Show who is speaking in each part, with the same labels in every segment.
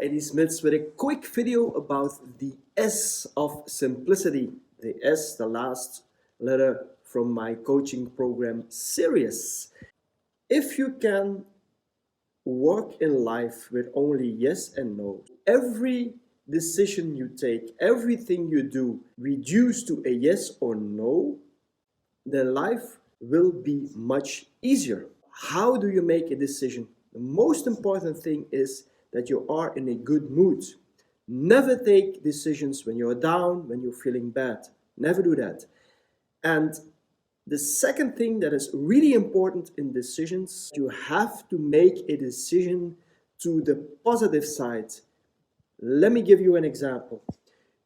Speaker 1: Eddie Smits with a quick video about the S of simplicity. The S, the last letter from my coaching program, S.E.R.I.O.U.S. If you can work in life with only yes and no, every decision you take, everything you do, reduce to a yes or no, then life will be much easier. How do you make a decision? The most important thing is that you are in a good mood. Never take decisions when you're down, when you're feeling bad. Never do that. And the second thing that is really important in decisions, you have to make a decision to the positive side. Let me give you an example.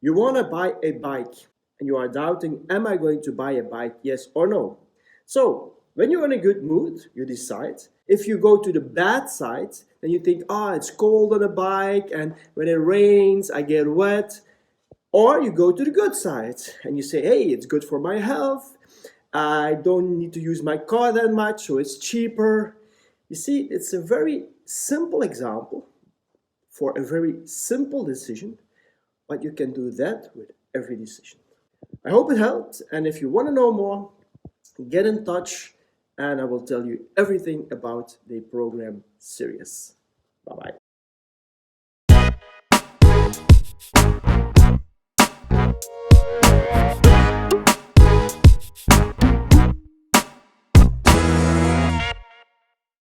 Speaker 1: You want to buy a bike and you are doubting, am I going to buy a bike, yes or no? So when you're in a good mood, you decide. If you go to the bad side, then you think, it's cold on a bike and when it rains, I get wet. Or you go to the good side and you say, hey, it's good for my health. I don't need to use my car that much, so it's cheaper. You see, it's a very simple example for a very simple decision, but you can do that with every decision. I hope it helped, and if you want to know more, get in touch and I will tell you everything about the program S.E.R.I.O.U.S. Bye-bye.